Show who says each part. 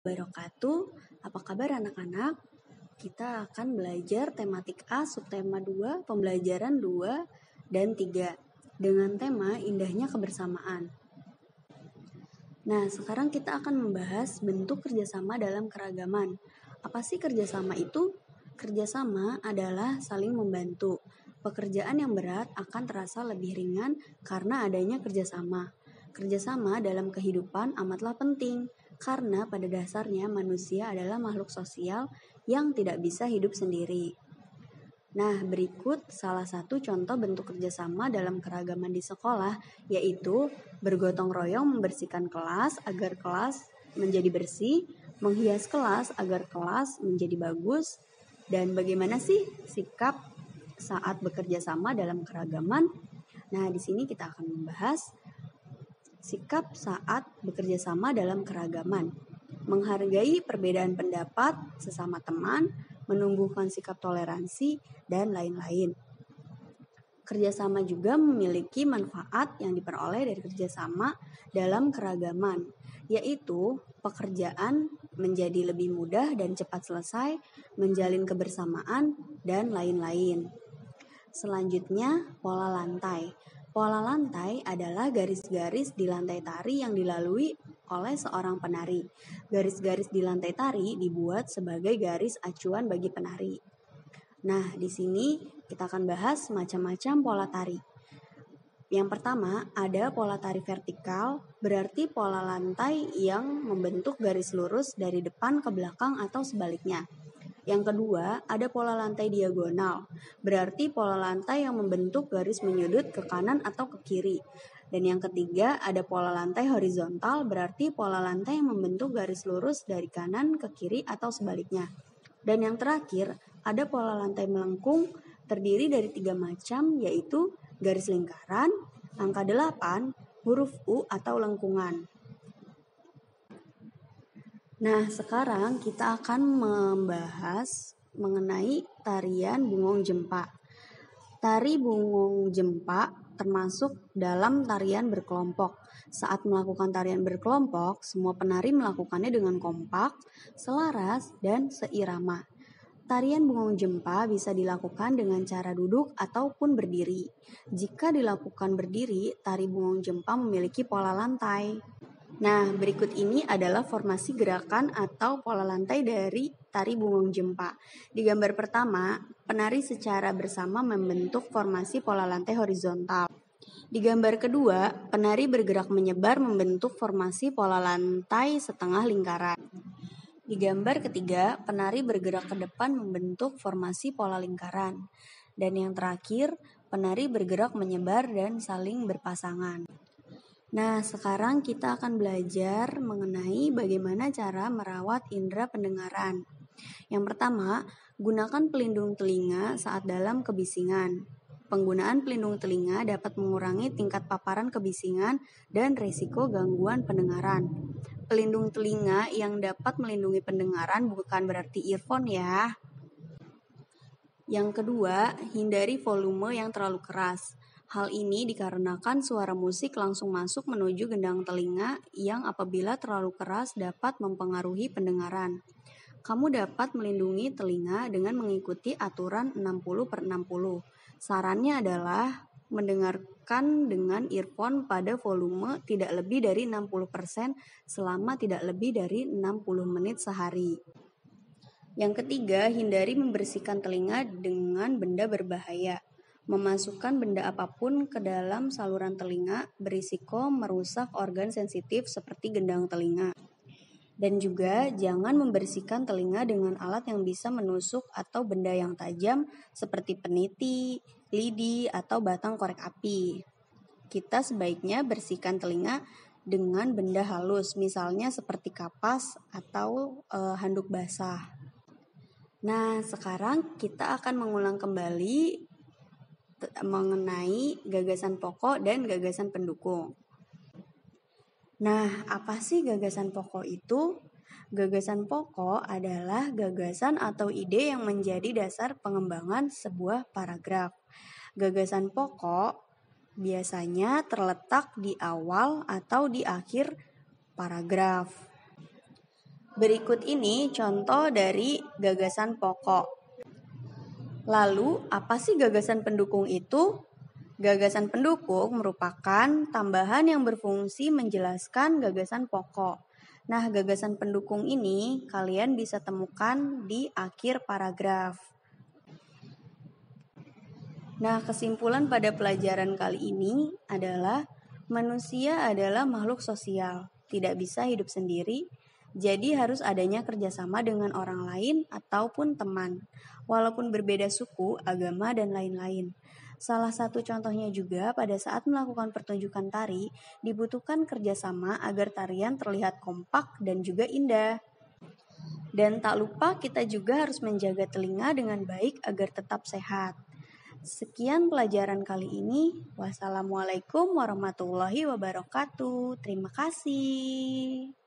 Speaker 1: Wabarakatuh. Apa kabar anak-anak? Kita akan belajar tematik A, subtema 2, pembelajaran 2 dan 3 dengan tema indahnya kebersamaan. Nah, sekarang kita akan membahas bentuk kerjasama dalam keragaman. Apa sih kerjasama itu? Kerjasama adalah saling membantu. Pekerjaan yang berat akan terasa lebih ringan karena adanya kerjasama. Kerjasama dalam kehidupan amatlah penting, karena pada dasarnya manusia adalah makhluk sosial yang tidak bisa hidup sendiri. Nah, berikut salah satu contoh bentuk kerjasama dalam keragaman di sekolah, yaitu bergotong royong membersihkan kelas agar kelas menjadi bersih, menghias kelas agar kelas menjadi bagus, dan bagaimana sih sikap saat bekerja sama dalam keragaman. Nah, di sini kita akan membahas sikap saat bekerja sama dalam keragaman. Menghargai perbedaan pendapat sesama teman, menumbuhkan sikap toleransi, dan lain-lain. Kerjasama juga memiliki manfaat yang diperoleh dari kerjasama dalam keragaman, yaitu pekerjaan menjadi lebih mudah dan cepat selesai, menjalin kebersamaan, dan lain-lain. Selanjutnya, pola lantai. Pola lantai adalah garis-garis di lantai tari yang dilalui oleh seorang penari. Garis-garis di lantai tari dibuat sebagai garis acuan bagi penari. Nah, di sini kita akan bahas macam-macam pola tari. Yang pertama, ada pola tari vertikal, berarti pola lantai yang membentuk garis lurus dari depan ke belakang atau sebaliknya. Yang kedua, ada pola lantai diagonal, berarti pola lantai yang membentuk garis menyudut ke kanan atau ke kiri. Dan yang ketiga, ada pola lantai horizontal, berarti pola lantai yang membentuk garis lurus dari kanan ke kiri atau sebaliknya. Dan yang terakhir, ada pola lantai melengkung, terdiri dari 3 macam, yaitu garis lingkaran, angka 8, huruf U atau lengkungan. Nah, sekarang kita akan membahas mengenai tarian Bungong Jempa. Tari Bungong Jempa termasuk dalam tarian berkelompok. Saat melakukan tarian berkelompok, semua penari melakukannya dengan kompak, selaras, dan seirama. Tarian Bungong Jempa bisa dilakukan dengan cara duduk ataupun berdiri. Jika dilakukan berdiri, tari Bungong Jempa memiliki pola lantai. Nah, berikut ini adalah formasi gerakan atau pola lantai dari tari Bungong Jempa. Di gambar pertama, penari secara bersama membentuk formasi pola lantai horizontal. Di gambar kedua, penari bergerak menyebar membentuk formasi pola lantai setengah lingkaran. Di gambar ketiga, penari bergerak ke depan membentuk formasi pola lingkaran. Dan yang terakhir, penari bergerak menyebar dan saling berpasangan. Nah, sekarang kita akan belajar mengenai bagaimana cara merawat indera pendengaran. Yang pertama, gunakan pelindung telinga saat dalam kebisingan. Penggunaan pelindung telinga dapat mengurangi tingkat paparan kebisingan dan risiko gangguan pendengaran. Pelindung telinga yang dapat melindungi pendengaran bukan berarti earphone ya. Yang kedua, hindari volume yang terlalu keras. Hal ini dikarenakan suara musik langsung masuk menuju gendang telinga yang apabila terlalu keras dapat mempengaruhi pendengaran. Kamu dapat melindungi telinga dengan mengikuti aturan 60/60. Sarannya adalah mendengarkan dengan earphone pada volume tidak lebih dari 60% selama tidak lebih dari 60 menit sehari. Yang ketiga, hindari membersihkan telinga dengan benda berbahaya. Memasukkan benda apapun ke dalam saluran telinga berisiko merusak organ sensitif seperti gendang telinga. Dan juga jangan membersihkan telinga dengan alat yang bisa menusuk atau benda yang tajam seperti peniti, lidi, atau batang korek api. Kita sebaiknya bersihkan telinga dengan benda halus, misalnya seperti kapas atau handuk basah. Nah, sekarang kita akan mengulang kembali mengenai gagasan pokok dan gagasan pendukung. Nah, apa sih gagasan pokok itu? Gagasan pokok adalah gagasan atau ide yang menjadi dasar pengembangan sebuah paragraf. Gagasan pokok biasanya terletak di awal atau di akhir paragraf. Berikut ini contoh dari gagasan pokok. Lalu, apa sih gagasan pendukung itu? Gagasan pendukung merupakan tambahan yang berfungsi menjelaskan gagasan pokok. Nah, gagasan pendukung ini kalian bisa temukan di akhir paragraf. Nah, kesimpulan pada pelajaran kali ini adalah manusia adalah makhluk sosial, tidak bisa hidup sendiri, jadi harus adanya kerjasama dengan orang lain ataupun teman, walaupun berbeda suku, agama, dan lain-lain. Salah satu contohnya juga pada saat melakukan pertunjukan tari, dibutuhkan kerjasama agar tarian terlihat kompak dan juga indah. Dan tak lupa kita juga harus menjaga telinga dengan baik agar tetap sehat. Sekian pelajaran kali ini. Wassalamualaikum warahmatullahi wabarakatuh. Terima kasih.